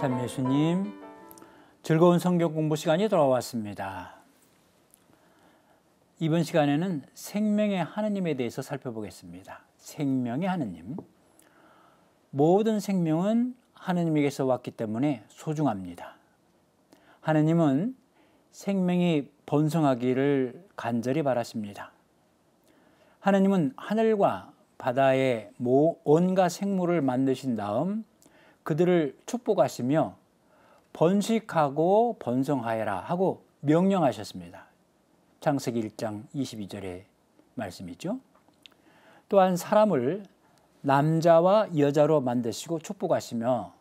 참 예수님, 즐거운 성경 공부 시간이 돌아왔습니다. 이번 시간에는 생명의 하느님에 대해서 살펴보겠습니다. 생명의 하느님. 모든 생명은 하느님에게서 왔기 때문에 소중합니다. 하느님은 생명이 번성하기를 간절히 바라십니다. 하느님은 하늘과 바다의 온갖 생물을 만드신 다음 그들을 축복하시며 번식하고 번성하여라 하고 명령하셨습니다. 창세기 1장 22절의 말씀이죠. 또한 사람을 남자와 여자로 만드시고 축복하시며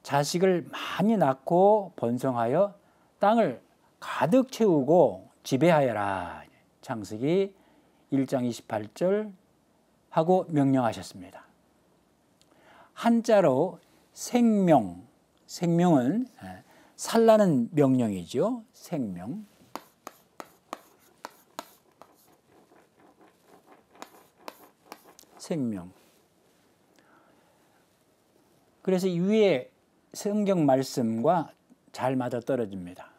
자식을 많이 낳고 번성하여 땅을 가득 채우고 지배하여라. 창세기 1장 28절 하고 명령하셨습니다. 한자로 생명, 생명은 살라는 명령이죠. 생명. 생명. 그래서 이 위에 성경 말씀과 잘 맞아떨어집니다.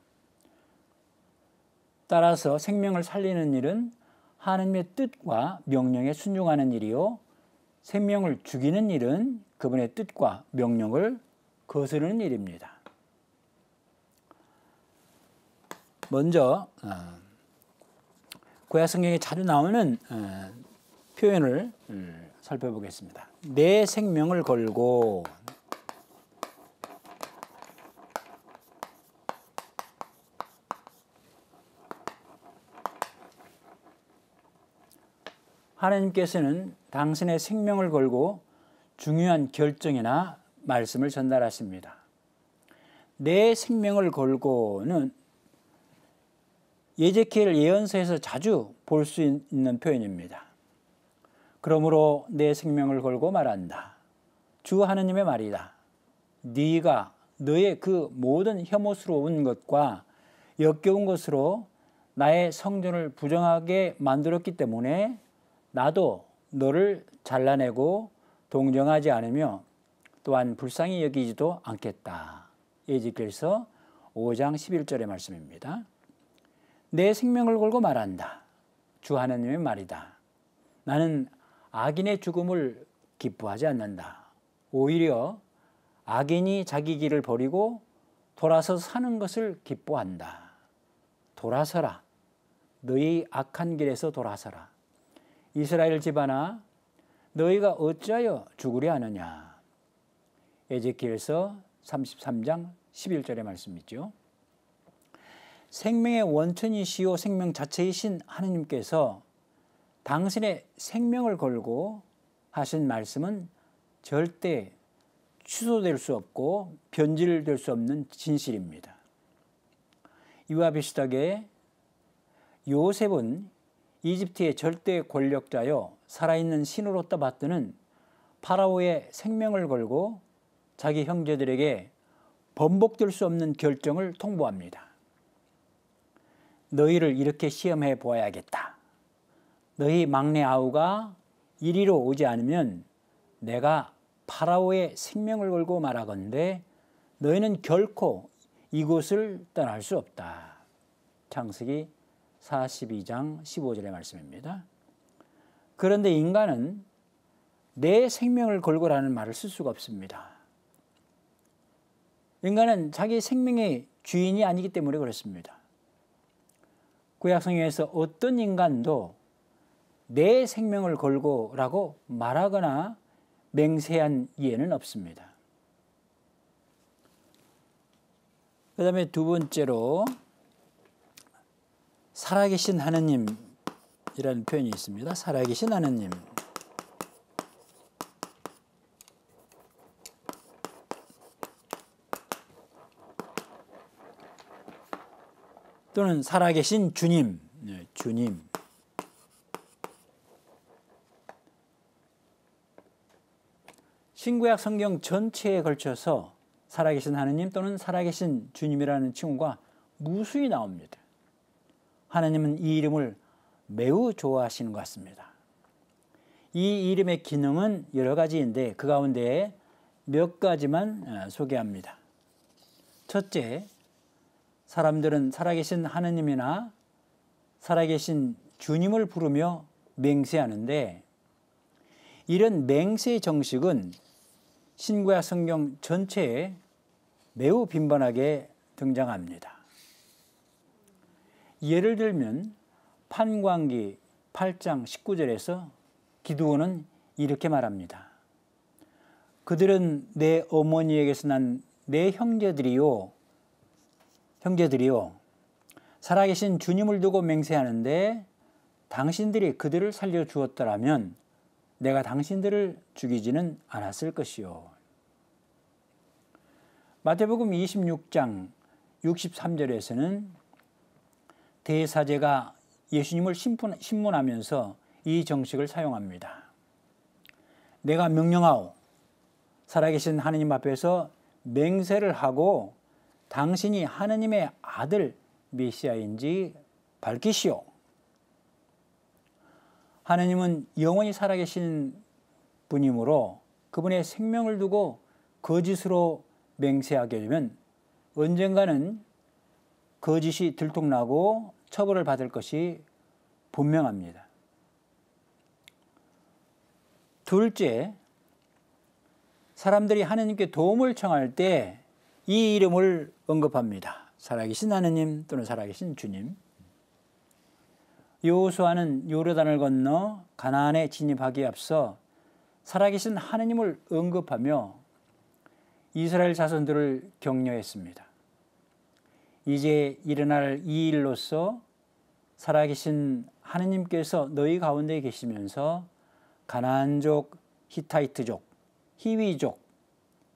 따라서 생명을 살리는 일은 하나님의 뜻과 명령에 순종하는 일이요, 생명을 죽이는 일은 그분의 뜻과 명령을 거스르는 일입니다. 먼저 구약 성경에 자주 나오는 표현을 살펴보겠습니다. 내 생명을 걸고. 하나님께서는 당신의 생명을 걸고 중요한 결정이나 말씀을 전달하십니다. 내 생명을 걸고는 에제키엘 예언서에서 자주 볼 수 있는 표현입니다. 그러므로 내 생명을 걸고 말한다. 주 하느님의 말이다. 네가 너의 그 모든 혐오스러운 것과 역겨운 것으로 나의 성전을 부정하게 만들었기 때문에 나도 너를 잘라내고 동정하지 않으며 또한 불쌍히 여기지도 않겠다. 에제키엘서 5장 11절의 말씀입니다. 내 생명을 걸고 말한다. 주 하나님의 말이다. 나는 악인의 죽음을 기뻐하지 않는다. 오히려 악인이 자기 길을 버리고 돌아서 사는 것을 기뻐한다. 돌아서라. 너희 악한 길에서 돌아서라. 이스라엘 집안아, 너희가 어찌하여 죽으려 하느냐. 에제키엘서 33장 11절의 말씀이죠. 생명의 원천이시요 생명 자체이신 하느님께서 당신의 생명을 걸고 하신 말씀은 절대 취소될 수 없고 변질될 수 없는 진실입니다. 이와 비슷하게 요셉은 이집트의 절대 권력자요 살아있는 신으로 떠받드는 파라오의 생명을 걸고 자기 형제들에게 번복될 수 없는 결정을 통보합니다. 너희를 이렇게 시험해 보아야겠다. 너희 막내 아우가 이리로 오지 않으면 내가 파라오의 생명을 걸고 말하건대 너희는 결코 이곳을 떠날 수 없다. 창세기 42장 15절의 말씀입니다. 그런데 인간은 내 생명을 걸고라는 말을 쓸 수가 없습니다. 인간은 자기 생명의 주인이 아니기 때문에 그렇습니다. 구약성경에서 어떤 인간도 내 생명을 걸고라고 말하거나 맹세한 예는 없습니다. 그 다음에 두 번째로 살아계신 하느님이라는 표현이 있습니다. 살아계신 하느님. 또는 살아계신 주님. 주님. 신구약 성경 전체에 걸쳐서 살아계신 하느님 또는 살아계신 주님이라는 칭호가 무수히 나옵니다. 하나님은 이 이름을 매우 좋아하시는 것 같습니다. 이 이름의 기능은 여러 가지인데 그 가운데 몇 가지만 소개합니다. 첫째, 사람들은 살아계신 하느님이나 살아계신 주님을 부르며 맹세하는데, 이런 맹세의 정식은 신구약 성경 전체에 매우 빈번하게 등장합니다. 예를 들면 판관기 8장 19절에서 기드온은 이렇게 말합니다. 그들은 내 어머니에게서 난 내 형제들이요 살아계신 주님을 두고 맹세하는데, 당신들이 그들을 살려주었더라면 내가 당신들을 죽이지는 않았을 것이요. 마태복음 26장 63절에서는 대사제가 예수님을 신문하면서 이 정식을 사용합니다. 내가 명령하오, 살아계신 하느님 앞에서 맹세를 하고 당신이 하느님의 아들 메시아인지 밝히시오. 하느님은 영원히 살아계신 분이므로 그분의 생명을 두고 거짓으로 맹세하게 되면 언젠가는 거짓이 들통나고 처벌을 받을 것이 분명합니다. 둘째, 사람들이 하느님께 도움을 청할 때 이 이름을 언급합니다. 살아계신 하느님 또는 살아계신 주님. 여호수아는 요르단을 건너 가나안에 진입하기에 앞서 살아계신 하느님을 언급하며 이스라엘 자손들을 격려했습니다. 이제 일어날 이 일로서 살아계신 하느님께서 너희 가운데 계시면서 가나안족, 히타이트족, 히위족,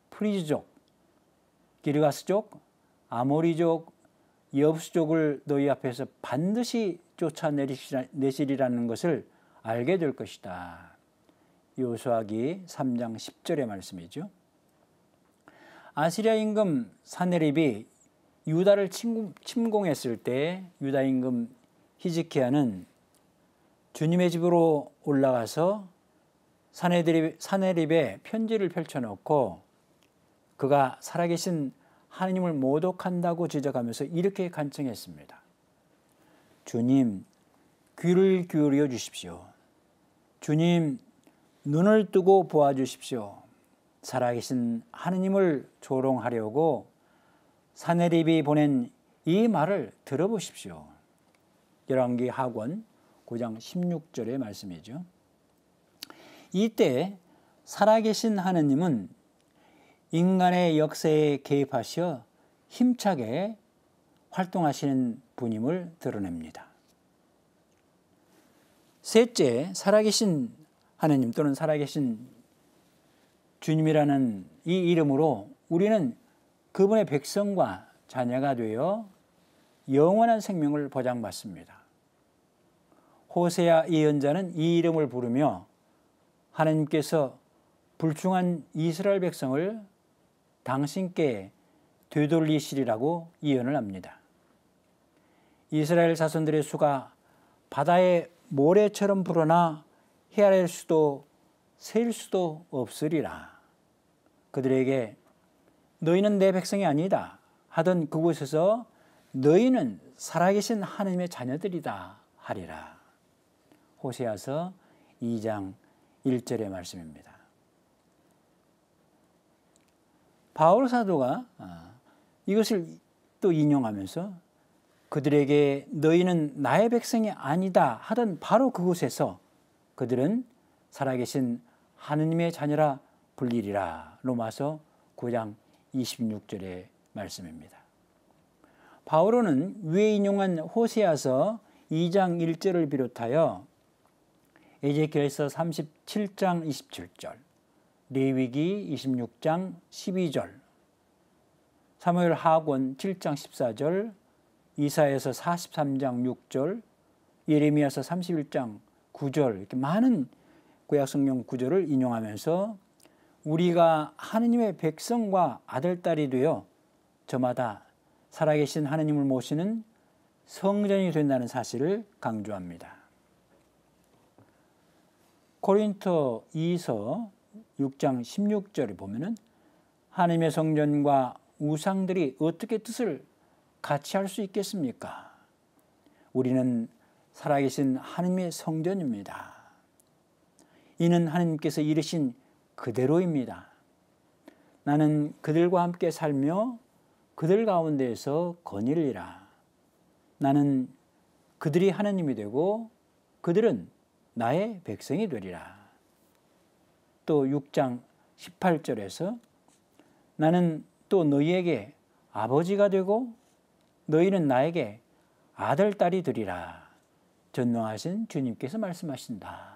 프리즈족, 기르가스족, 아모리족, 여부스족을 너희 앞에서 반드시 쫓아내시리라는 것을 알게 될 것이다. 여호수아기 3장 10절의 말씀이죠. 아시리아 임금 사네립이 유다를 침공했을 때 유다 임금 히즈키야는 주님의 집으로 올라가서 사네립에 편지를 펼쳐놓고 그가 살아계신 하느님을 모독한다고 지적하면서 이렇게 간청했습니다. 주님, 귀를 기울여 주십시오. 주님, 눈을 뜨고 보아주십시오. 살아계신 하느님을 조롱하려고 사네립이 보낸 이 말을 들어보십시오. 열왕기 하권 9장 16절의 말씀이죠. 이때 살아계신 하느님은 인간의 역사에 개입하셔 힘차게 활동하시는 분임을 드러냅니다. 셋째, 살아계신 하느님 또는 살아계신 주님이라는 이 이름으로 우리는 그분의 백성과 자녀가 되어 영원한 생명을 보장받습니다. 호세아 예언자는 이 이름을 부르며 하나님께서 불충한 이스라엘 백성을 당신께 되돌리시리라고 예언을 합니다. 이스라엘 자손들의 수가 바다의 모래처럼 불어나 헤아릴 수도 셀 수도 없으리라. 그들에게 너희는 내 백성이 아니다 하던 그곳에서 너희는 살아계신 하나님의 자녀들이다 하리라. 호세아서 2장 1절의 말씀입니다. 바울 사도가 이것을 또 인용하면서 그들에게 너희는 나의 백성이 아니다 하던 바로 그곳에서 그들은 살아계신 하느님의 자녀라 불리리라. 로마서 9장 26절의 말씀입니다. 바울은 위에 인용한 호세아서 2장 1절을 비롯하여 에제키엘서 37장 27절, 레위기 26장 12절, 사무엘 하권 7장 14절, 이사야서 43장 6절, 예레미야서 31장 9절 이렇게 많은 구약성경 구절을 인용하면서 우리가 하느님의 백성과 아들딸이 되어 저마다 살아계신 하느님을 모시는 성전이 된다는 사실을 강조합니다. 고린토 2서 6장 16절에 보면은 하나님의 성전과 우상들이 어떻게 뜻을 같이 할 수 있겠습니까? 우리는 살아계신 하나님의 성전입니다. 이는 하나님께서 이르신 그대로입니다. 나는 그들과 함께 살며 그들 가운데에서 거닐리라. 나는 그들이 하나님이 되고 그들은 나의 백성이 되리라. 또 6장 18절에서 나는 또 너희에게 아버지가 되고 너희는 나에게 아들, 딸이 되리라. 전능하신 주님께서 말씀하신다.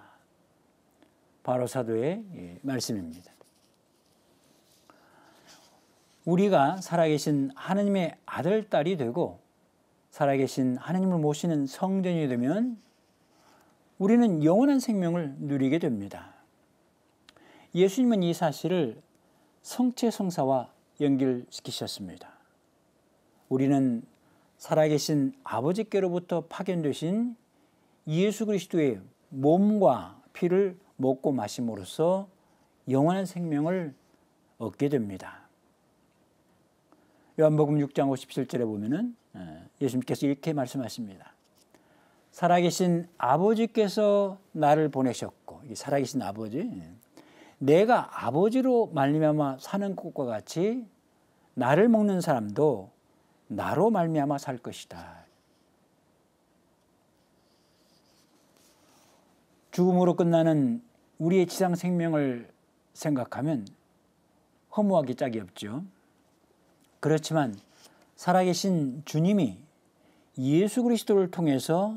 바로 사도의 말씀입니다. 우리가 살아계신 하나님의 아들, 딸이 되고 살아계신 하나님을 모시는 성전이 되면 우리는 영원한 생명을 누리게 됩니다. 예수님은 이 사실을 성체 성사와 연결시키셨습니다. 우리는 살아계신 아버지께로부터 파견되신 예수 그리스도의 몸과 피를 먹고 마심으로써 영원한 생명을 얻게 됩니다. 요한복음 6장 57절에 보면은 예수님께서 이렇게 말씀하십니다. 살아계신 아버지께서 나를 보내셨고, 살아계신 아버지, 내가 아버지로 말미암아 사는 것과 같이 나를 먹는 사람도 나로 말미암아 살 것이다. 죽음으로 끝나는 우리의 지상 생명을 생각하면 허무하기 짝이 없죠. 그렇지만 살아계신 주님이 예수 그리스도를 통해서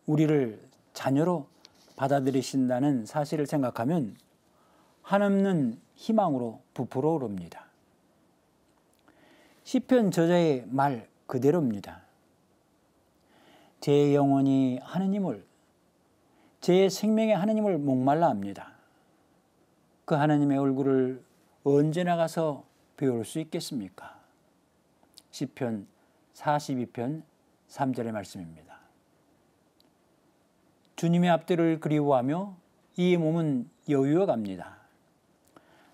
우리를 자녀로 받아들이신다는 사실을 생각하면 한없는 희망으로 부풀어 오릅니다. 시편 저자의 말 그대로입니다. 제 영혼이 하느님을, 제 생명의 하느님을 목말라 합니다. 그 하나님의 얼굴을 언제 나가서 배울 수 있겠습니까? 시편 42편 3절의 말씀입니다. 주님의 앞들을 그리워하며 이 몸은 여유어 갑니다.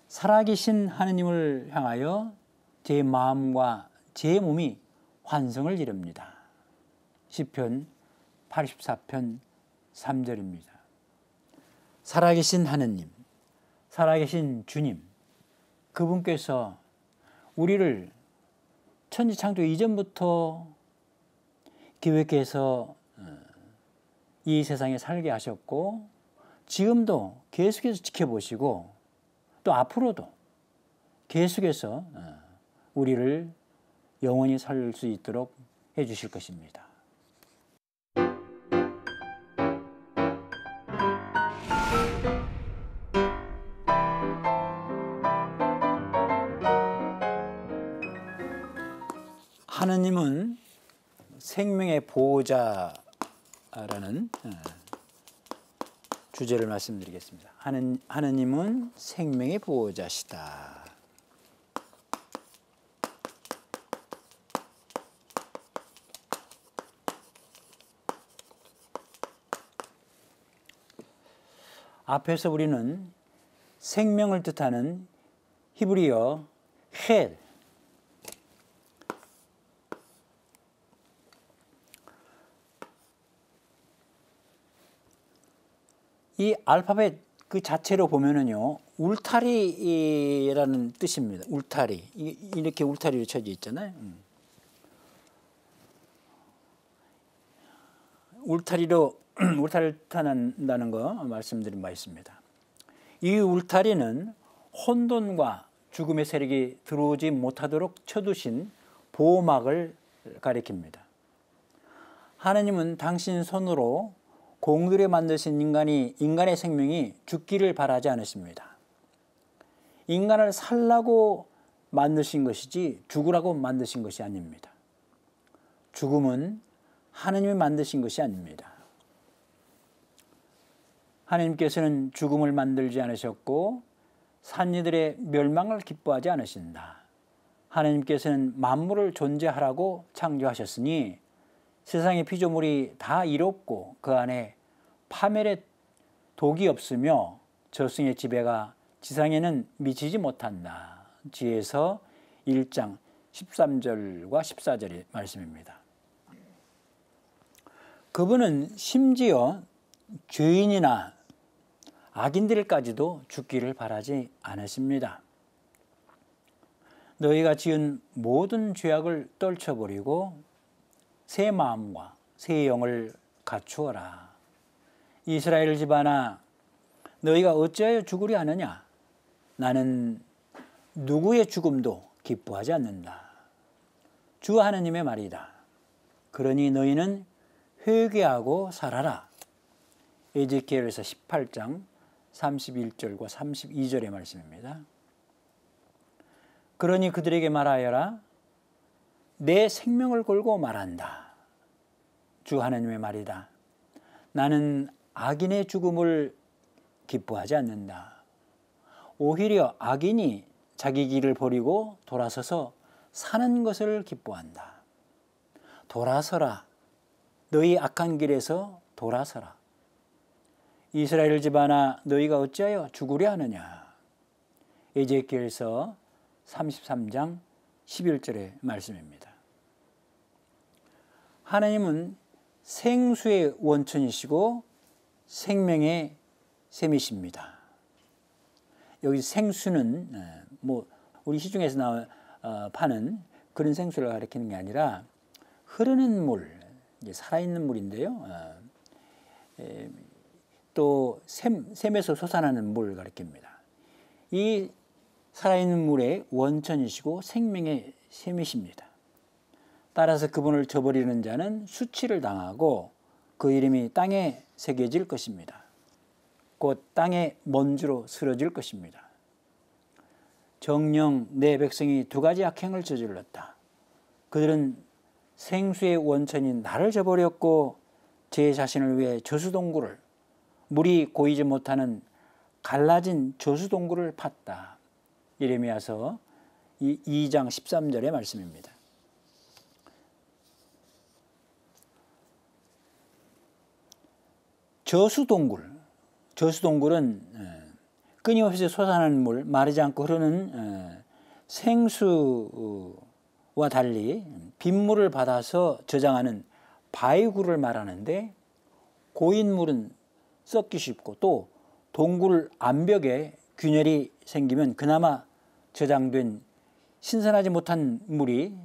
살아계신 하느님을 향하여 제 마음과 제 몸이 환성을 이룹니다. 시편 84편 3절입니다. 살아계신 하느님, 살아계신 주님, 그분께서 우리를 천지창조 이전부터 계획해서 이 세상에 살게 하셨고 지금도 계속해서 지켜보시고 또 앞으로도 계속해서 우리를 영원히 살 수 있도록 해주실 것입니다. 하느님은 생명의 보호자라는 주제를 말씀드리겠습니다. 하느님은 생명의 보호자시다. 앞에서 우리는 생명을 뜻하는 히브리어 헷, 이 알파벳 그 자체로 보면은요, 울타리라는 뜻입니다. 울타리. 이렇게 울타리로 쳐져 있잖아요. 울타리를 뜻한다는 거 말씀드린 바 있습니다. 이 울타리는 혼돈과 죽음의 세력이 들어오지 못하도록 쳐두신 보호막을 가리킵니다. 하나님은 당신 손으로 공들여 만드신 인간의 생명이 죽기를 바라지 않으십니다. 인간을 살라고 만드신 것이지 죽으라고 만드신 것이 아닙니다. 죽음은 하나님이 만드신 것이 아닙니다. 하나님께서는 죽음을 만들지 않으셨고 산이들의 멸망을 기뻐하지 않으신다. 하나님께서는 만물을 존재하라고 창조하셨으니 세상의 피조물이 다 이롭고 그 안에 파멸의 독이 없으며 저승의 지배가 지상에는 미치지 못한다. 지혜서 1장 13절과 14절의 말씀입니다. 그분은 심지어 죄인이나 악인들까지도 죽기를 바라지 않으십니다. 너희가 지은 모든 죄악을 떨쳐버리고 새 마음과 새 영을 갖추어라. 이스라엘 집안아, 너희가 어찌하여 죽으려 하느냐? 나는 누구의 죽음도 기뻐하지 않는다. 주 하나님의 말이다. 그러니 너희는 회개하고 살아라. 에제키엘에서 18장 31절과 32절의 말씀입니다. 그러니 그들에게 말하여라. 내 생명을 걸고 말한다. 주 하나님의 말이다. 나는 악인의 죽음을 기뻐하지 않는다. 오히려 악인이 자기 길을 버리고 돌아서서 사는 것을 기뻐한다. 돌아서라. 너희 악한 길에서 돌아서라. 이스라엘 집안아, 너희가 어찌하여 죽으려 하느냐? 에제키엘서 33장 11절의 말씀입니다. 하나님은 생수의 원천이시고 생명의 샘이십니다. 여기 생수는 우리 시중에서 파는 그런 생수를 가리키는 게 아니라 흐르는 물, 살아있는 물인데요. 또 샘에서 솟아나는 물을 가리킵니다. 이 살아있는 물의 원천이시고 생명의 샘이십니다. 따라서 그분을 저버리는 자는 수치를 당하고 그 이름이 땅에 새겨질 것입니다. 곧 땅의 먼지로 쓰러질 것입니다. 정녕 내 백성이 두 가지 악행을 저질렀다. 그들은 생수의 원천인 나를 저버렸고 제 자신을 위해 저수동굴을, 물이 고이지 못하는 갈라진 저수동굴을 팠다. 예레미야서 2장 13절의 말씀입니다. 저수동굴은 끊임없이 솟아나는 물, 마르지 않고 흐르는 생수와 달리 빗물을 받아서 저장하는 바위굴을 말하는데, 고인 물은 썩기 쉽고 또 동굴 암벽에 균열이 생기면 그나마 저장된 신선하지 못한 물이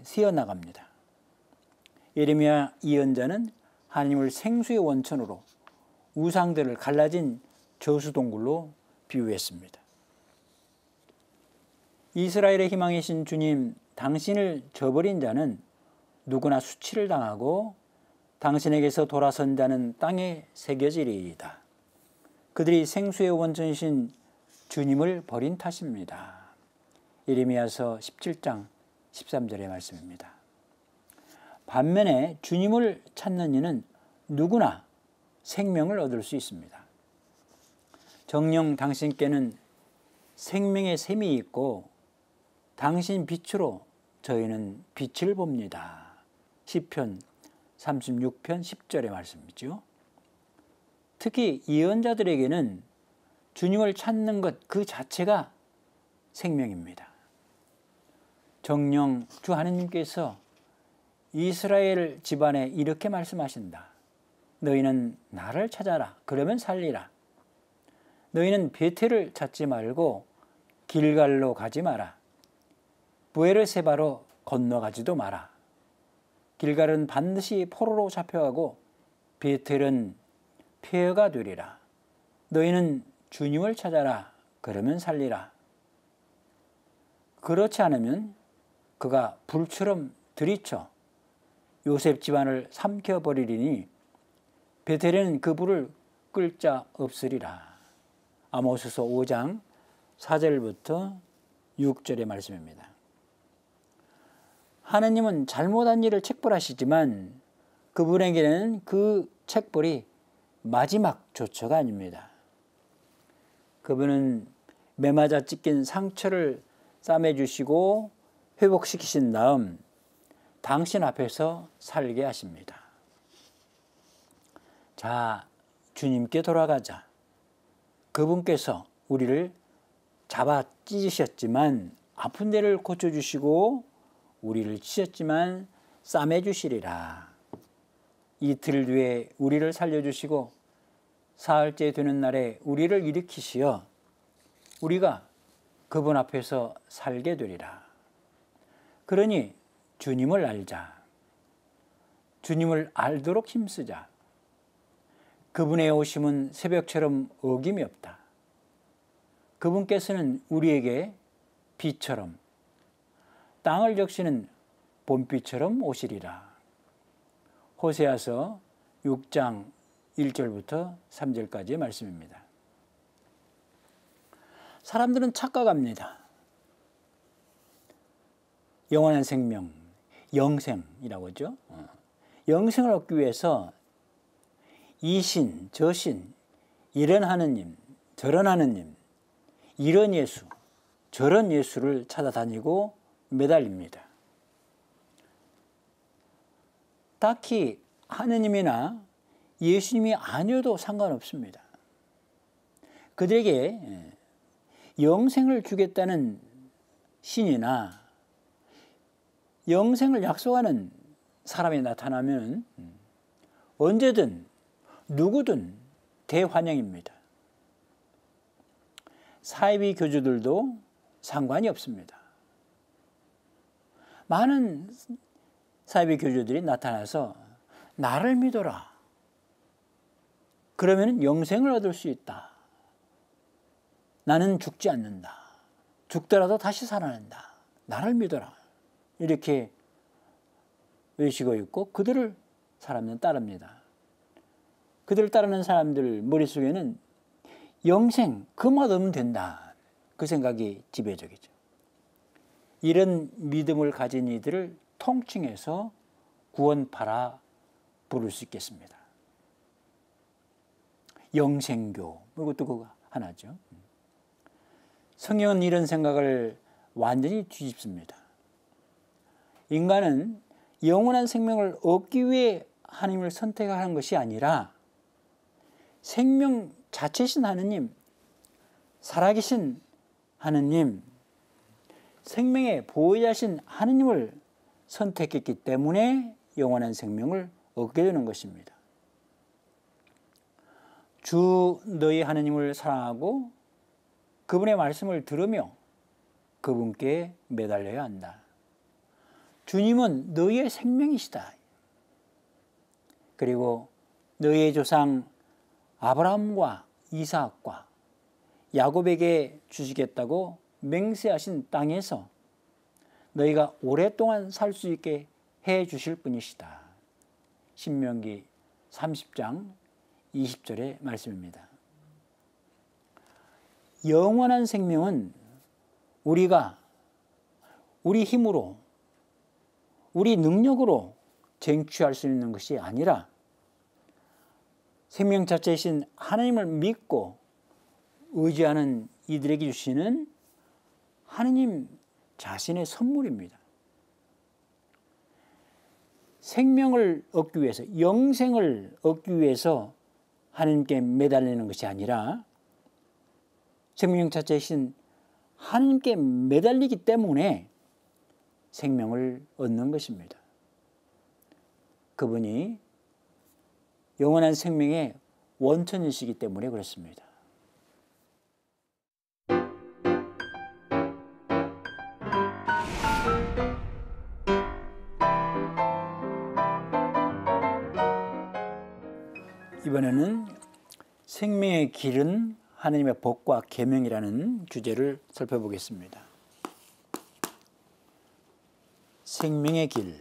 새어나갑니다. 예레미야 예언자는 하나님을 생수의 원천으로 우상들을 갈라진 저수동굴로 비유했습니다. 이스라엘의 희망이신 주님, 당신을 저버린 자는 누구나 수치를 당하고 당신에게서 돌아선 자는 땅에 새겨지리이다. 그들이 생수의 원천이신 주님을 버린 탓입니다. 예레미야서 17장 13절의 말씀입니다. 반면에 주님을 찾는 이는 누구나 생명을 얻을 수 있습니다. 정녕 당신께는 생명의 샘이 있고 당신 빛으로 저희는 빛을 봅니다. 시편 36편 10절의 말씀이죠. 특히 예언자들에게는 주님을 찾는 것 그 자체가 생명입니다. 정녕 주 하나님께서 이스라엘 집안에 이렇게 말씀하신다. 너희는 나를 찾아라. 그러면 살리라. 너희는 베텔을 찾지 말고 길갈로 가지 마라. 브에르세바로 건너가지도 마라. 길갈은 반드시 포로로 잡혀가고 베텔은 폐허가 되리라. 너희는 주님을 찾아라. 그러면 살리라. 그렇지 않으면 그가 불처럼 들이쳐 요셉 집안을 삼켜버리리니 베텔에는 그 불을 끌 자 없으리라. 아모스서 5장 4절부터 6절의 말씀입니다. 하나님은 잘못한 일을 책벌하시지만 그분에게는 그 책벌이 마지막 조처가 아닙니다. 그분은 매맞아 찢긴 상처를 싸매주시고 회복시키신 다음 당신 앞에서 살게 하십니다. 자, 주님께 돌아가자. 그분께서 우리를 잡아 찢으셨지만 아픈 데를 고쳐주시고 우리를 치셨지만 싸매 주시리라. 이틀 뒤에 우리를 살려주시고 사흘째 되는 날에 우리를 일으키시어 우리가 그분 앞에서 살게 되리라. 그러니 주님을 알자. 주님을 알도록 힘쓰자. 그분의 오심은 새벽처럼 어김이 없다. 그분께서는 우리에게 비처럼 땅을 적시는 봄비처럼 오시리라. 호세아서 6장 1절부터 3절까지의 말씀입니다. 사람들은 착각합니다. 영원한 생명, 영생이라고 하죠. 영생을 얻기 위해서 이 신, 저 신, 이런 하느님, 저런 하느님, 이런 예수, 저런 예수를 찾아다니고 매달립니다. 딱히 하느님이나 예수님이 아니어도 상관없습니다. 그들에게 영생을 주겠다는 신이나 영생을 약속하는 사람이 나타나면 언제든 누구든 대환영입니다. 사이비 교주들도 상관이 없습니다. 많은 사이비 교주들이 나타나서 나를 믿어라. 그러면 영생을 얻을 수 있다. 나는 죽지 않는다. 죽더라도 다시 살아난다. 나를 믿어라. 이렇게 외치고 있고 그들을 사람들은 따릅니다. 그들을 따르는 사람들 머릿속에는 영생, 그만 얻으면 된다. 그 생각이 지배적이죠. 이런 믿음을 가진 이들을 통칭해서 구원파라 부를 수 있겠습니다. 영생교, 이것도 그거 하나죠. 성경은 이런 생각을 완전히 뒤집습니다. 인간은 영원한 생명을 얻기 위해 하나님을 선택하는 것이 아니라 생명 자체신 하느님, 살아계신 하느님, 생명의 보호자신 하느님을 선택했기 때문에 영원한 생명을 얻게 되는 것입니다. 주 너희 하느님을 사랑하고 그분의 말씀을 들으며 그분께 매달려야 한다. 주님은 너희의 생명이시다. 그리고 너희의 조상 아브라함과 이삭과 야곱에게 주시겠다고 맹세하신 땅에서 너희가 오랫동안 살 수 있게 해 주실 분이시다. 신명기 30장 20절의 말씀입니다. 영원한 생명은 우리가 우리 힘으로, 우리 능력으로 쟁취할 수 있는 것이 아니라 생명 자체이신 하나님을 믿고 의지하는 이들에게 주시는 하나님 자신의 선물입니다. 생명을 얻기 위해서, 영생을 얻기 위해서 하나님께 매달리는 것이 아니라 생명 자체이신 하나님께 매달리기 때문에 생명을 얻는 것입니다. 그분이 영원한 생명의 원천이시기 때문에 그렇습니다. 이번에는 생명의 길은 하나님의 법과 계명이라는 주제를 살펴보겠습니다. 생명의 길.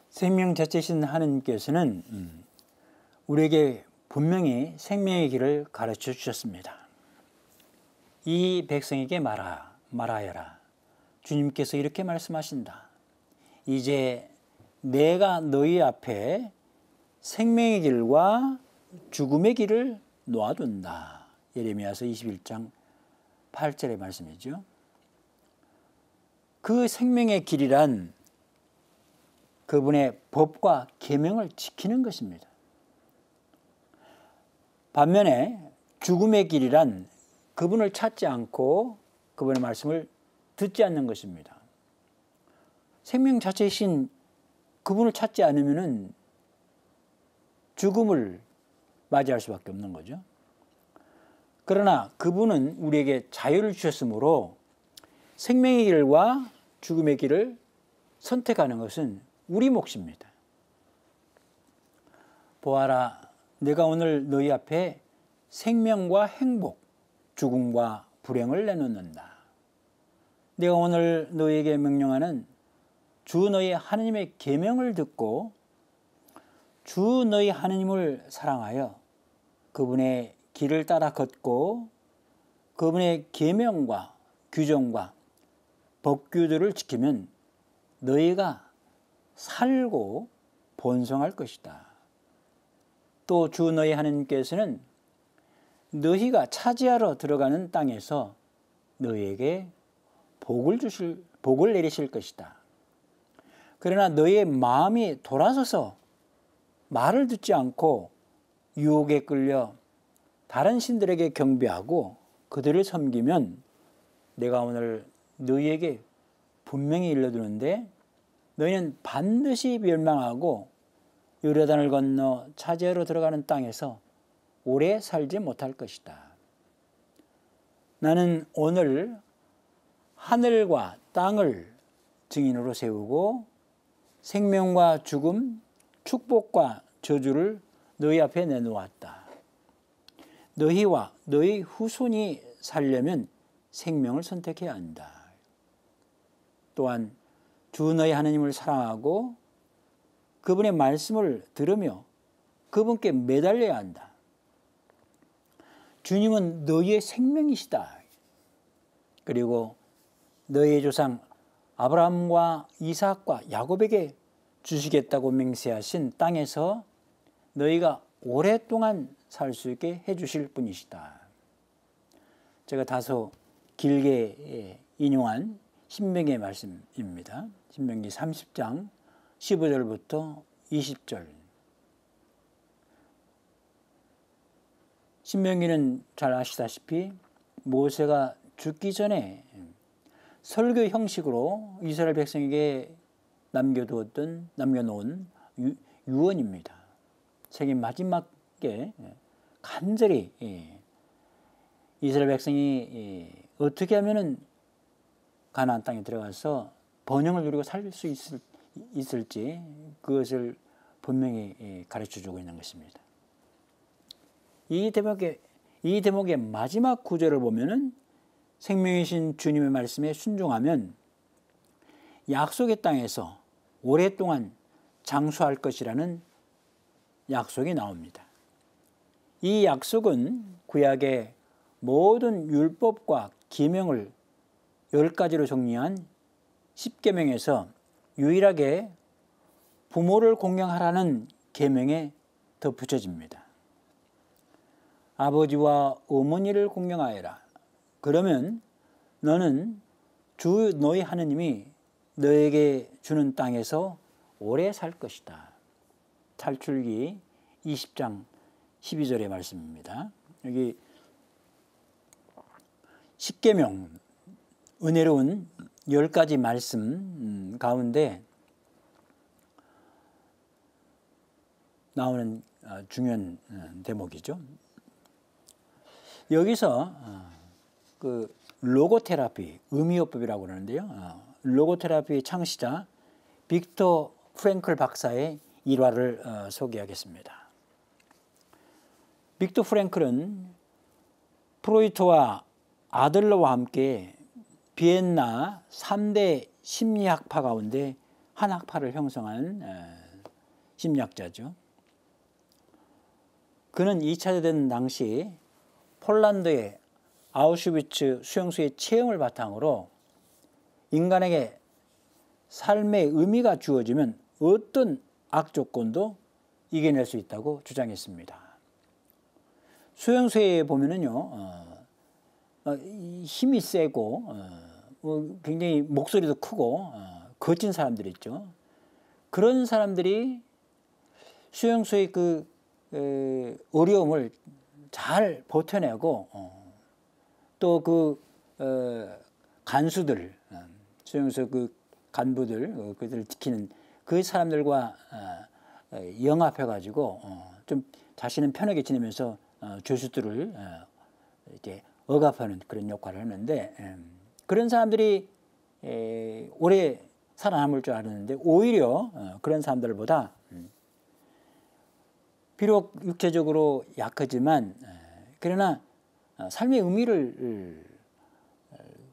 생명 자체이신 하나님께서는 우리에게 분명히 생명의 길을 가르쳐 주셨습니다. 이 백성에게 말하여라. 주님께서 이렇게 말씀하신다. 이제 내가 너희 앞에 생명의 길과 죽음의 길을 놓아둔다. 예레미야서 21장 8절의 말씀이죠. 그 생명의 길이란 그분의 법과 계명을 지키는 것입니다. 반면에 죽음의 길이란 그분을 찾지 않고 그분의 말씀을 듣지 않는 것입니다. 생명 자체이신 그분을 찾지 않으면 죽음을 맞이할 수밖에 없는 거죠. 그러나 그분은 우리에게 자유를 주셨으므로 생명의 길과 죽음의 길을 선택하는 것은 우리 몫입니다. 보아라, 내가 오늘 너희 앞에 생명과 행복, 죽음과 불행을 내놓는다. 내가 오늘 너희에게 명령하는 주 너희 하나님의 계명을 듣고 주 너희 하나님을 사랑하여 그분의 길을 따라 걷고 그분의 계명과 규정과 법규들을 지키면 너희가 살고 번성할 것이다. 또 주 너희 하나님께서는 너희가 차지하러 들어가는 땅에서 너희에게 복을 내리실 것이다. 그러나 너희의 마음이 돌아서서 말을 듣지 않고 유혹에 끌려 다른 신들에게 경배하고 그들을 섬기면 내가 오늘 너희에게 분명히 일러두는데 너희는 반드시 멸망하고 요르단을 건너 차지하러 들어가는 땅에서 오래 살지 못할 것이다. 나는 오늘 하늘과 땅을 증인으로 세우고 생명과 죽음, 축복과 저주를 너희 앞에 내놓았다. 너희와 너희 후손이 살려면 생명을 선택해야 한다. 또한 주 너희 하나님을 사랑하고 그분의 말씀을 들으며 그분께 매달려야 한다. 주님은 너희의 생명이시다. 그리고 너희의 조상 아브라함과 이삭과 야곱에게 주시겠다고 맹세하신 땅에서 너희가 오랫동안 살 수 있게 해주실 분이시다. 제가 다소 길게 인용한 신명기의 말씀입니다. 신명기 30장 15절부터 20절. 신명기는 잘 아시다시피 모세가 죽기 전에 설교 형식으로 이스라엘 백성에게 남겨놓은 유언입니다. 세계 마지막에 간절히 이스라엘 백성이 어떻게 하면은 가나안 땅에 들어가서 번영을 누리고 살 수 있을지 그것을 분명히 가르쳐주고 있는 것입니다. 이 대목의 마지막 구절을 보면은 생명이신 주님의 말씀에 순종하면 약속의 땅에서 오랫동안 장수할 것이라는 약속이 나옵니다. 이 약속은 구약의 모든 율법과 계명을 10가지로 정리한 10계명에서 유일하게 부모를 공경하라는 계명에 덧붙여집니다. 아버지와 어머니를 공경하여라. 그러면 너는 주 너희 하느님이 너에게 주는 땅에서 오래 살 것이다. 탈출기 20장 12절의 말씀입니다. 여기 10계명, 은혜로운 10가지 말씀 가운데 나오는 중요한 대목이죠. 여기서 그 로고테라피, 의미요법이라고 그러는데요. 로고테라피의 창시자 빅터 프랭클 박사의 일화를 소개하겠습니다. 빅터 프랭클은 프로이트와 아들러와 함께 비엔나 3대 심리학파 가운데 한 학파를 형성한 심리학자죠. 그는 2차 대전 당시 폴란드의 아우슈비츠 수용소의 체험을 바탕으로 인간에게 삶의 의미가 주어지면 어떤 악조건도 이겨낼 수 있다고 주장했습니다. 수용소에 보면은요, 힘이 세고, 굉장히 목소리도 크고, 거친 사람들이 있죠. 그런 사람들이 수용소의 그 어려움을 잘 버텨내고, 또 그 간수들, 수용소 그 간부들, 그들을 지키는 그 사람들과 영합해가지고 좀 자신은 편하게 지내면서 죄수들을 이제 억압하는 그런 역할을 하는데, 그런 사람들이 오래 살아남을 줄 알았는데 오히려 그런 사람들보다 비록 육체적으로 약하지만 그러나 삶의 의미를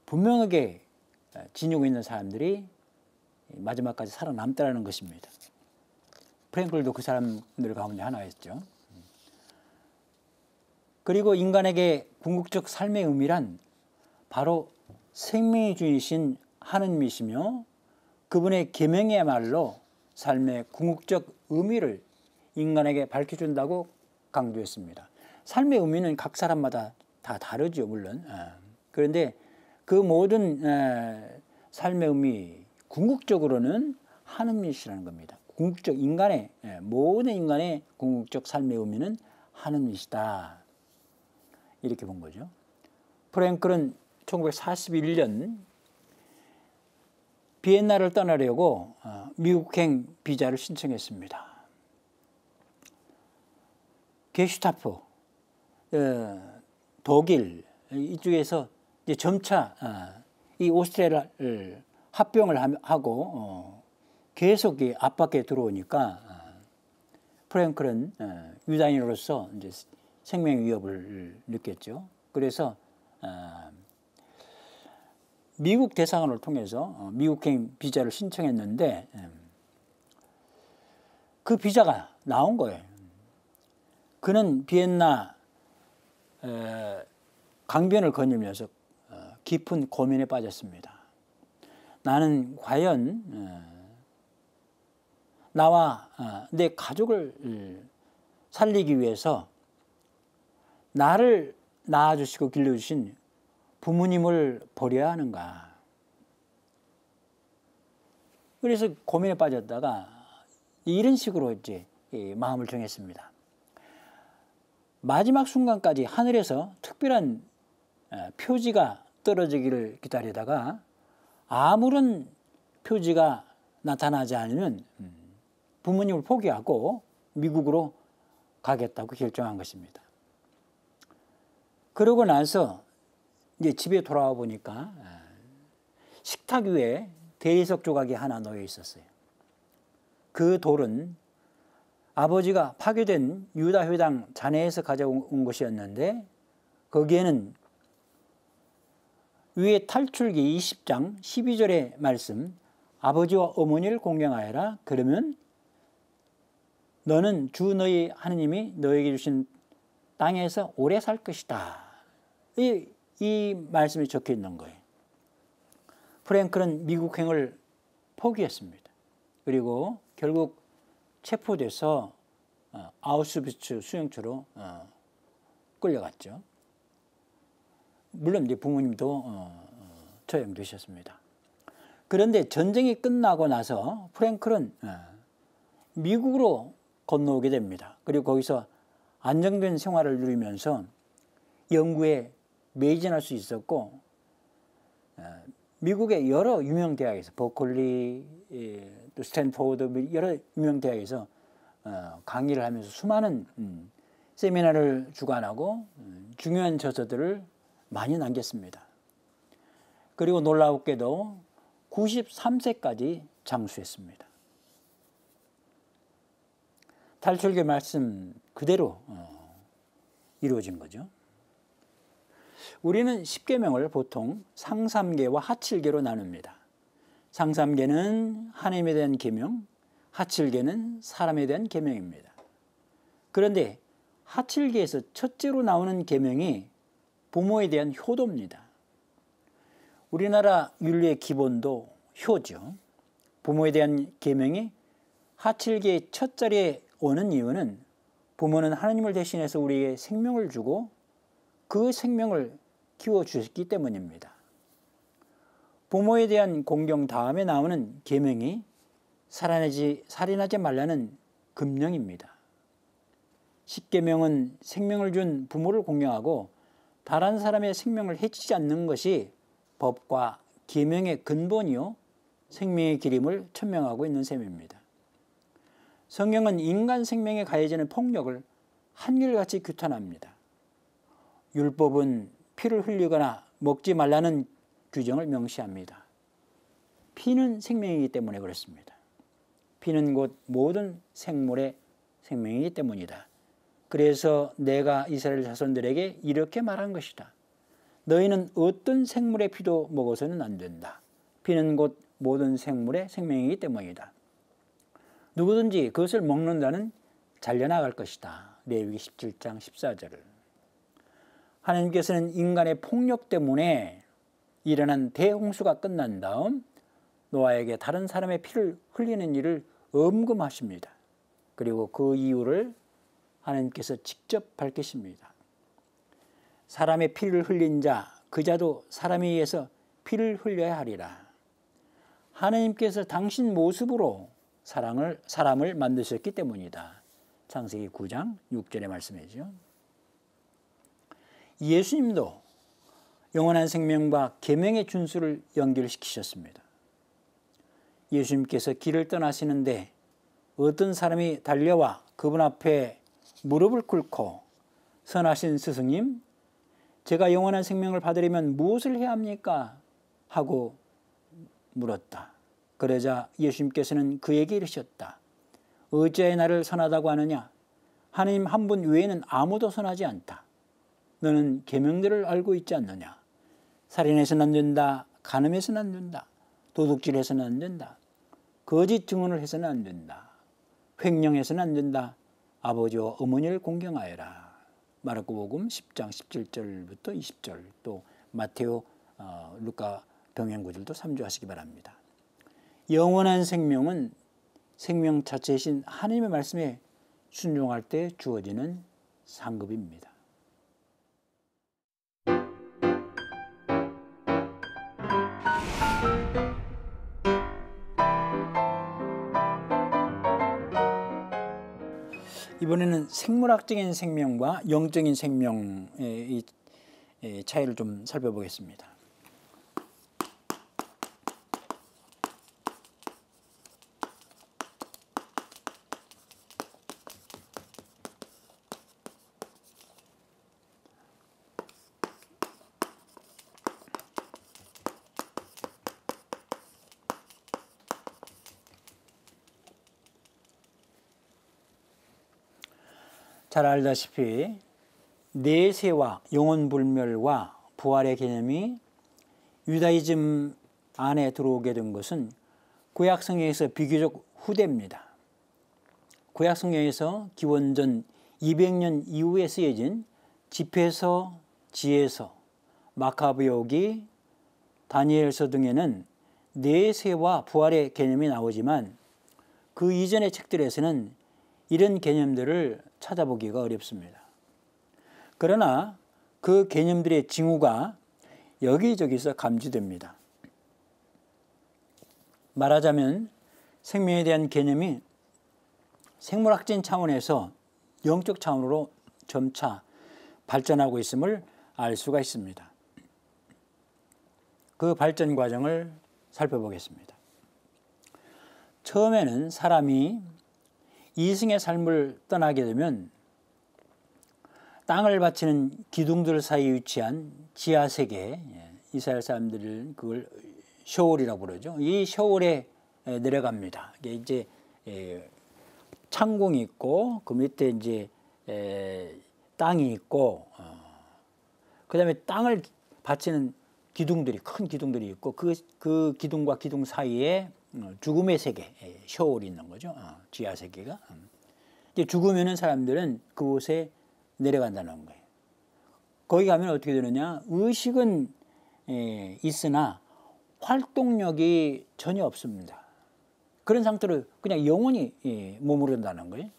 분명하게 지니고 있는 사람들이 마지막까지 살아남더라는 것입니다. 프랭클도 그 사람들 가운데 하나였죠. 그리고 인간에게 궁극적 삶의 의미란 바로 생명의 주이신 하느님이시며 그분의 계명이야말로 삶의 궁극적 의미를 인간에게 밝혀준다고 강조했습니다. 삶의 의미는 각 사람마다 다 다르죠, 물론. 그런데 그 모든 삶의 의미, 궁극적으로는 하느님이시라는 겁니다. 궁극적 인간의, 모든 인간의 궁극적 삶의 의미는 하느님이시다. 이렇게 본 거죠. 프랭클은 1941년 비엔나를 떠나려고 미국행 비자를 신청했습니다. 게슈타포, 독일 이쪽에서 이제 점차 이 오스트리아를 합병을 하고 계속 압박에 들어오니까 프랭클은 유다인으로서 이제 생명 위협을 느꼈죠. 그래서 미국 대사관을 통해서 미국행 비자를 신청했는데 그 비자가 나온 거예요. 그는 비엔나 강변을 거닐면서 깊은 고민에 빠졌습니다. 나는 과연 나와 내 가족을 살리기 위해서 나를 낳아주시고 길러주신 부모님을 버려야 하는가. 그래서 고민에 빠졌다가 이런 식으로 이제 마음을 정했습니다. 마지막 순간까지 하늘에서 특별한 표지가 떨어지기를 기다리다가 아무런 표지가 나타나지 않으면 부모님을 포기하고 미국으로 가겠다고 결정한 것입니다. 그러고 나서 이제 집에 돌아와 보니까 식탁 위에 대리석 조각이 하나 놓여 있었어요. 그 돌은 아버지가 파괴된 유다회당 잔해에서 가져온 것이었는데 거기에는 위에 탈출기 20장 12절의 말씀 아버지와 어머니를 공경하여라. 그러면 너는 주 너희 하느님이 너에게 주신 땅에서 오래 살 것이다. 이 말씀이 적혀 있는 거예요. 프랭클은 미국행을 포기했습니다. 그리고 결국 체포돼서 아우슈비츠 수용소로 끌려갔죠. 물론 이제 부모님도 처형되셨습니다. 그런데 전쟁이 끝나고 나서 프랭클은 미국으로 건너오게 됩니다. 그리고 거기서 안정된 생활을 누리면서 연구에 매진할 수 있었고 미국의 여러 유명 대학에서 버클리, 또 스탠포드 여러 유명 대학에서 강의를 하면서 수많은 세미나를 주관하고 중요한 저서들을 많이 남겼습니다. 그리고 놀라웠게도 93세까지 장수했습니다. 탈출기 말씀 그대로 이루어진 거죠. 우리는 10계명을 보통 상삼계와 하칠계로 나눕니다. 상삼계는 하나님에 대한 계명, 하칠계는 사람에 대한 계명입니다. 그런데 하칠계에서 첫째로 나오는 계명이 부모에 대한 효도입니다. 우리나라 윤리의 기본도 효죠. 부모에 대한 계명이 하칠계의 첫 자리에 오는 이유는 부모는 하나님을 대신해서 우리에게 생명을 주고 그 생명을 키워주셨기 때문입니다. 부모에 대한 공경 다음에 나오는 계명이 살인하지 말라는 금령입니다. 십계명은 생명을 준 부모를 공경하고 다른 사람의 생명을 해치지 않는 것이 법과 계명의 근본이요 생명의 기림을 천명하고 있는 셈입니다. 성경은 인간 생명에 가해지는 폭력을 한결같이 규탄합니다. 율법은 피를 흘리거나 먹지 말라는 규정을 명시합니다. 피는 생명이기 때문에 그렇습니다. 피는 곧 모든 생물의 생명이기 때문이다. 그래서 내가 이스라엘 자손들에게 이렇게 말한 것이다. 너희는 어떤 생물의 피도 먹어서는 안 된다. 피는 곧 모든 생물의 생명이기 때문이다. 누구든지 그것을 먹는다는 잘려나갈 것이다. 레위기 17장 14절을. 하나님께서는 인간의 폭력 때문에 일어난 대홍수가 끝난 다음 노아에게 다른 사람의 피를 흘리는 일을 엄금하십니다. 그리고 그 이유를 하나님께서 직접 밝히십니다. 사람의 피를 흘린 자, 그 자도 사람에 의해서 피를 흘려야 하리라. 하나님께서 당신 모습으로 사람을 만드셨기 때문이다. 창세기 9장 6절의 말씀이죠. 예수님도 영원한 생명과 계명의 준수를 연결시키셨습니다. 예수님께서 길을 떠나시는데 어떤 사람이 달려와 그분 앞에 무릎을 꿇고 선하신 스승님, 제가 영원한 생명을 받으려면 무엇을 해야 합니까? 하고 물었다. 그러자 예수님께서는 그에게 이르셨다. 어찌하여 나를 선하다고 하느냐? 하나님 한 분 외에는 아무도 선하지 않다. 너는 계명들을 알고 있지 않느냐? 살인해서는 안 된다. 간음해서는 안 된다. 도둑질해서는 안 된다. 거짓 증언을 해서는 안 된다. 횡령해서는 안 된다. 아버지와 어머니를 공경하여라. 마르코복음 10장 17절부터 20절, 또 마테오, 루카 병행구절도 참조하시기 바랍니다. 영원한 생명은 생명 자체이신 하나님의 말씀에 순종할 때 주어지는 상급입니다. 이번에는 생물학적인 생명과 영적인 생명의 차이를 좀 살펴보겠습니다. 잘 알다시피 내세와 영혼불멸과 부활의 개념이 유다이즘 안에 들어오게 된 것은 구약성경에서 비교적 후대입니다. 구약성경에서 기원전 200년 이후에 쓰여진 집회서, 지혜서, 마카베오기, 다니엘서 등에는 내세와 부활의 개념이 나오지만 그 이전의 책들에서는 이런 개념들을 찾아보기가 어렵습니다. 그러나 그 개념들의 징후가 여기저기서 감지됩니다. 말하자면 생명에 대한 개념이 생물학적인 차원에서 영적 차원으로 점차 발전하고 있음을 알 수가 있습니다. 그 발전 과정을 살펴보겠습니다. 처음에는 사람이 이승의 삶을 떠나게 되면 땅을 바치는 기둥들 사이에 위치한 지하세계, 이스라엘 사람들은 그걸 셔올이라고 부르죠. 이 셔올에 내려갑니다. 이게 이제 창궁이 있고 그 밑에 이제 땅이 있고 그다음에 땅을 바치는 기둥들이, 큰 기둥들이 있고 그 기둥과 기둥 사이에 죽음의 세계, 셔올이 있는 거죠. 지하 세계가. 이제 죽으면은 사람들은 그곳에 내려간다는 거예요. 거기 가면 어떻게 되느냐? 의식은 있으나 활동력이 전혀 없습니다. 그런 상태로 그냥 영원히 머무른다는 거예요.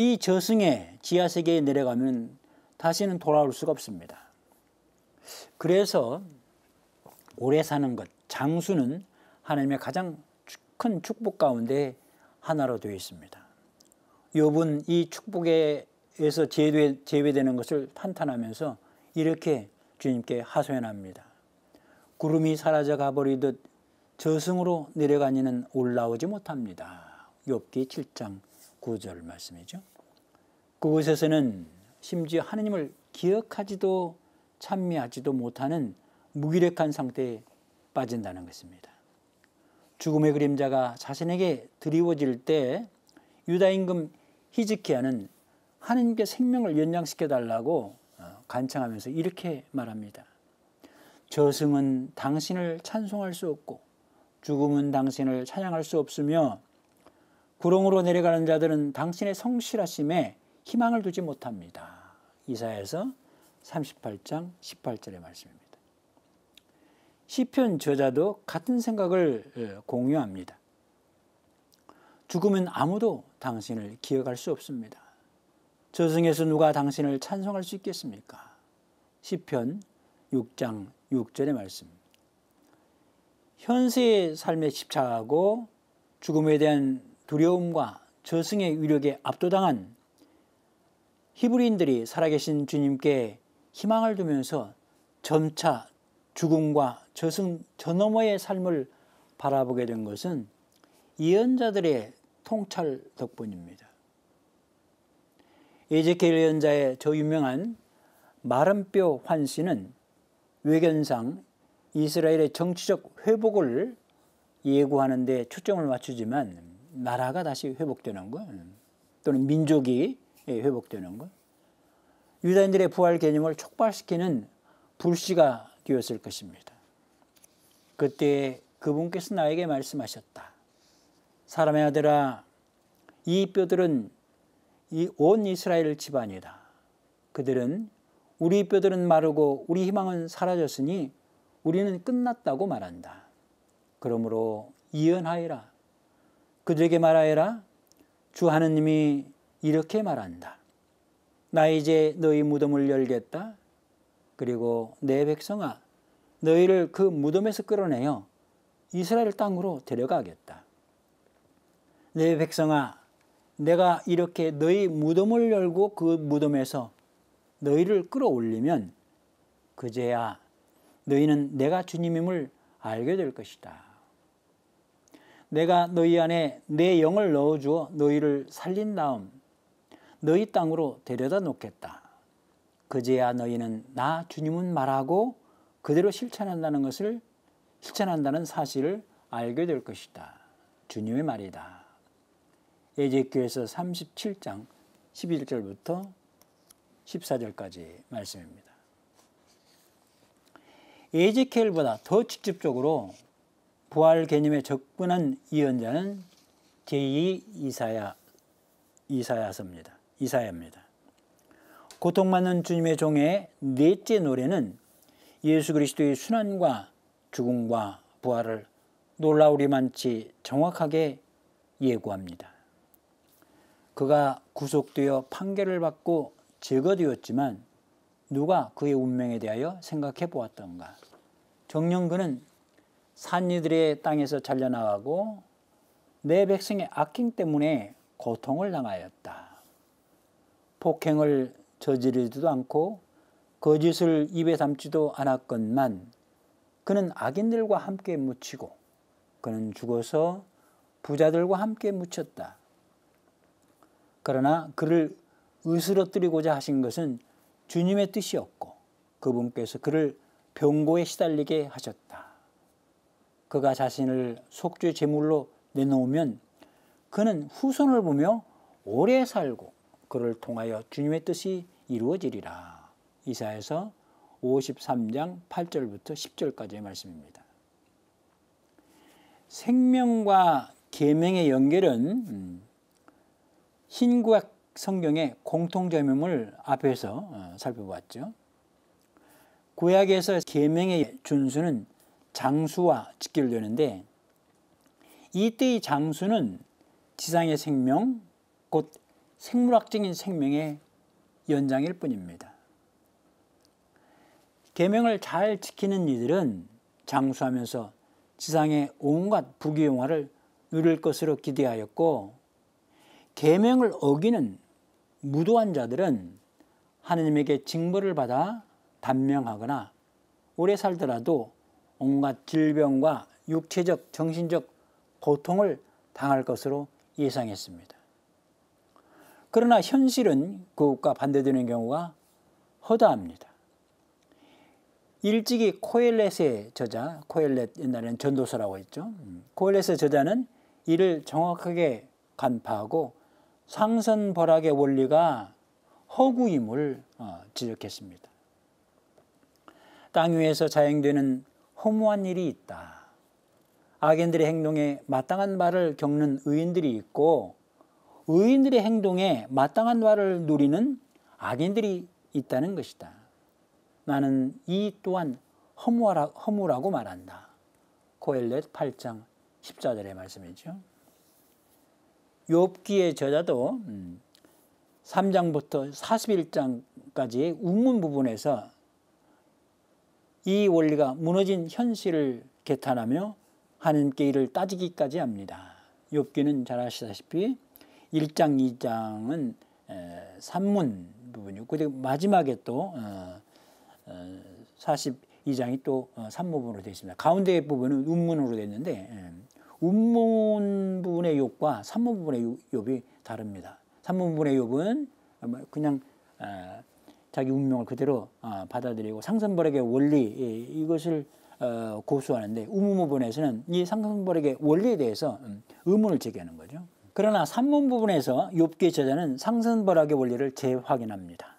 이 저승의 지하세계에 내려가면 다시는 돌아올 수가 없습니다. 그래서 오래 사는 것, 장수는 하나님의 가장 큰 축복 가운데 하나로 되어 있습니다. 욥은 이 축복에서 제외되는 것을 판단하면서 이렇게 주님께 하소연합니다. 구름이 사라져 가버리듯 저승으로 내려간 이는 올라오지 못합니다. 욥기 7장 9절 말씀이죠. 그곳에서는 심지어 하느님을 기억하지도 찬미하지도 못하는 무기력한 상태에 빠진다는 것입니다. 죽음의 그림자가 자신에게 드리워질 때 유다 임금 히즈키야는 하느님께 생명을 연장시켜 달라고 간청하면서 이렇게 말합니다. 저승은 당신을 찬송할 수 없고 죽음은 당신을 찬양할 수 없으며 구렁으로 내려가는 자들은 당신의 성실하심에 희망을 두지 못합니다. 이사야서 38장 18절의 말씀입니다. 시편 저자도 같은 생각을 공유합니다. 죽으면 아무도 당신을 기억할 수 없습니다. 저승에서 누가 당신을 찬송할 수 있겠습니까? 시편 6장 6절의 말씀. 현세의 삶에 집착하고 죽음에 대한 두려움과 저승의 위력에 압도당한 히브리인들이 살아계신 주님께 희망을 두면서 점차 죽음과 저승 저 너머의 삶을 바라보게 된 것은 예언자들의 통찰 덕분입니다. 에제키엘 예언자의 저 유명한 마른뼈 환시는 외견상 이스라엘의 정치적 회복을 예고하는 데 초점을 맞추지만 나라가 다시 회복되는 것 또는 민족이 회복되는 것, 유다인들의 부활 개념을 촉발시키는 불씨가 되었을 것입니다. 그때 그분께서 나에게 말씀하셨다. 사람의 아들아, 이 뼈들은 온 이스라엘 집안이다. 그들은 우리 뼈들은 마르고 우리 희망은 사라졌으니 우리는 끝났다고 말한다. 그러므로 예언하여라. 그들에게 말하여라. 주 하느님이 이렇게 말한다. 나 이제 너희 무덤을 열겠다. 그리고 내 백성아, 너희를 그 무덤에서 끌어내어 이스라엘 땅으로 데려가겠다. 내 백성아, 내가 이렇게 너희 무덤을 열고 그 무덤에서 너희를 끌어올리면 그제야 너희는 내가 주님임을 알게 될 것이다. 내가 너희 안에 내 영을 넣어주어 너희를 살린 다음 너희 땅으로 데려다 놓겠다. 그제야 너희는 나 주님은 말하고 그대로 실천한다는 사실을 알게 될 것이다. 주님의 말이다. 에제키엘서 37장 11절부터 14절까지 말씀입니다. 에제키엘보다 더 직접적으로 부활 개념에 접근한 예언자는 제2 이사야입니다. 고통받는 주님의 종의 넷째 노래는 예수 그리스도의 순환과 죽음과 부활을 놀라우리만치 정확하게 예고합니다. 그가 구속되어 판결을 받고 제거되었지만 누가 그의 운명에 대하여 생각해 보았던가? 정녕 그는 산이들의 땅에서 잘려나가고 내 백성의 악행 때문에 고통을 당하였다. 폭행을 저지르지도 않고 거짓을 입에 담지도 않았건만 그는 악인들과 함께 묻히고 그는 죽어서 부자들과 함께 묻혔다. 그러나 그를 으스러뜨리고자 하신 것은 주님의 뜻이었고 그분께서 그를 병고에 시달리게 하셨다. 그가 자신을 속죄 제물로 내놓으면 그는 후손을 보며 오래 살고 그를 통하여 주님의 뜻이 이루어지리라. 이사야서 53장 8절부터 10절까지의 말씀입니다. 생명과 계명의 연결은 신구약 성경의 공통점임을 앞에서 살펴봤죠. 구약에서 계명의 준수는 장수와 직결되는데 이때의 장수는 지상의 생명, 곧 생물학적인 생명의 연장일 뿐입니다. 계명을 잘 지키는 이들은 장수하면서 지상의 온갖 부귀영화를 누릴 것으로 기대하였고, 계명을 어기는 무도한 자들은 하느님에게 징벌을 받아 단명하거나 오래 살더라도 온갖 질병과 육체적, 정신적 고통을 당할 것으로 예상했습니다. 그러나 현실은 그것과 반대되는 경우가 허다합니다. 일찍이 코엘렛의 저자, 코엘렛 옛날에는 전도서라고 했죠. 코엘렛의 저자는 이를 정확하게 간파하고 상선벌학의 원리가 허구임을 지적했습니다. 땅 위에서 자행되는 허무한 일이 있다. 악인들의 행동에 마땅한 말을 겪는 의인들이 있고, 의인들의 행동에 마땅한 말을 누리는 악인들이 있다는 것이다. 나는 이 또한 허무라고 말한다. 코엘렛 8장 14절의 말씀이죠. 욥기의 저자도 3장부터 41장까지의 운문 부분에서 이 원리가 무너진 현실을 개탄하며 하나님께 이를 따지기까지 합니다. 욥기는 잘 아시다시피 1장, 2장은 산문 부분이고, 그리고 마지막에 또 42장이 또 산문부분으로 되어 있습니다. 가운데 부분은 운문으로 되어 있는데, 운문 부분의 욥과 산문 부분의 욥이 다릅니다. 산문 부분의 욥은 그냥 자기 운명을 그대로 받아들이고 상선벌학의 원리, 이것을 고수하는데, 운문 부분에서는 이 상선벌학의 원리에 대해서 의문을 제기하는 거죠. 그러나 산문 부분에서 욥기의 저자는 상선벌학의 원리를 재확인합니다.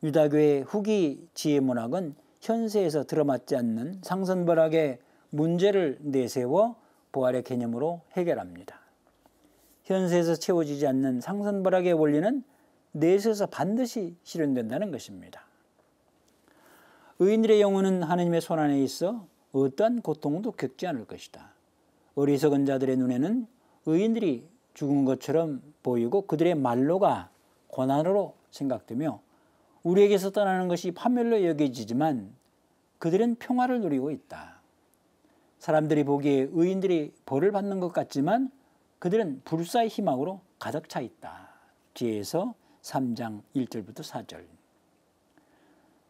유다교의 후기 지혜문학은 현세에서 들어맞지 않는 상선벌학의 문제를 내세워 부활의 개념으로 해결합니다. 현세에서 채워지지 않는 상선벌학의 원리는 내세에서 반드시 실현된다는 것입니다. 의인들의 영혼은 하나님의 손안에 있어 어떠한 고통도 겪지 않을 것이다. 어리석은 자들의 눈에는 의인들이 죽은 것처럼 보이고 그들의 말로가 고난으로 생각되며 우리에게서 떠나는 것이 파멸로 여겨지지만 그들은 평화를 누리고 있다. 사람들이 보기에 의인들이 벌을 받는 것 같지만 그들은 불사의 희망으로 가득 차 있다. 지혜서 3장 1절부터 4절.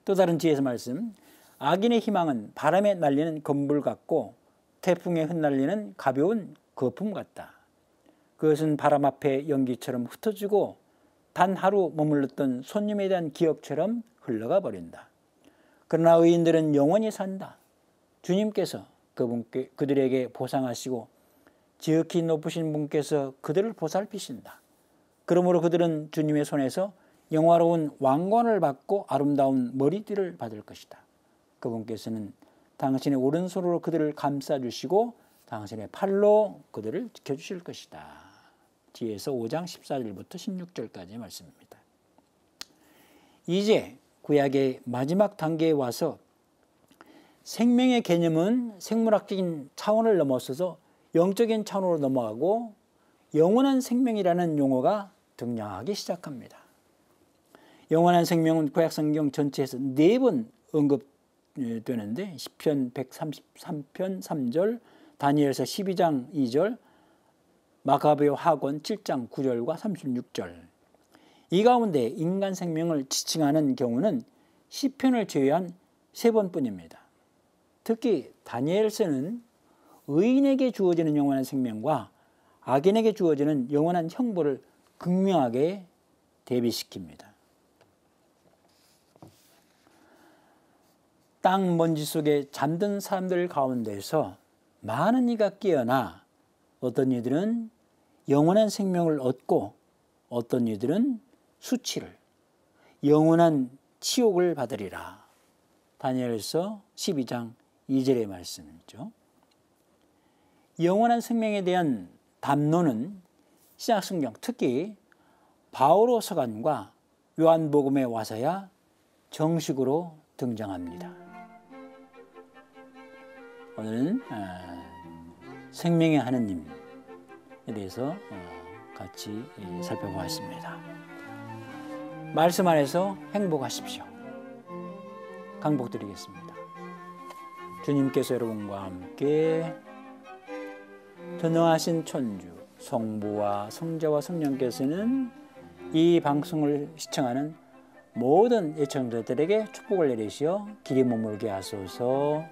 또 다른 지혜서 말씀. 악인의 희망은 바람에 날리는 건불 같고 태풍에 흩날리는 가벼운 거품 같다. 그것은 바람 앞에 연기처럼 흩어지고 단 하루 머물렀던 손님에 대한 기억처럼 흘러가 버린다. 그러나 의인들은 영원히 산다. 주님께서 그들에게 보상하시고 지극히 높으신 분께서 그들을 보살피신다. 그러므로 그들은 주님의 손에서 영화로운 왕관을 받고 아름다운 머리띠를 받을 것이다. 그분께서는 당신의 오른손으로 그들을 감싸주시고 당신의 팔로 그들을 지켜주실 것이다. 뒤에서 5장 14절부터 16절까지의 말씀입니다. 이제 구약의 마지막 단계에 와서 생명의 개념은 생물학적인 차원을 넘어서서 영적인 차원으로 넘어가고 영원한 생명이라는 용어가 등장하기 시작합니다. 영원한 생명은 구약성경 전체에서 4번 언급되는데 시편 133편 3절, 다니엘서 12장 2절, 마가베오 하권 7장 9절과 36절. 이 가운데 인간 생명을 지칭하는 경우는 시편을 제외한 3번뿐입니다. 특히 다니엘서는 의인에게 주어지는 영원한 생명과 악인에게 주어지는 영원한 형벌을 극명하게 대비시킵니다. 땅 먼지 속에 잠든 사람들 가운데서 많은 이가 깨어나 어떤 이들은 영원한 생명을 얻고 어떤 이들은 수치를, 영원한 치욕을 받으리라. 다니엘서 12장 2절의 말씀이죠. 영원한 생명에 대한 담론은 신약성경, 특히 바오로 서간과 요한복음에 와서야 정식으로 등장합니다. 오늘은 생명의 하느님에 대해서 같이 살펴보았습니다. 말씀 안에서 행복하십시오. 강복드리겠습니다. 주님께서 여러분과 함께 전능하신 천주 성부와 성자와 성령께서는 이 방송을 시청하는 모든 애청자들에게 축복을 내리시어 길이 머물게 하소서.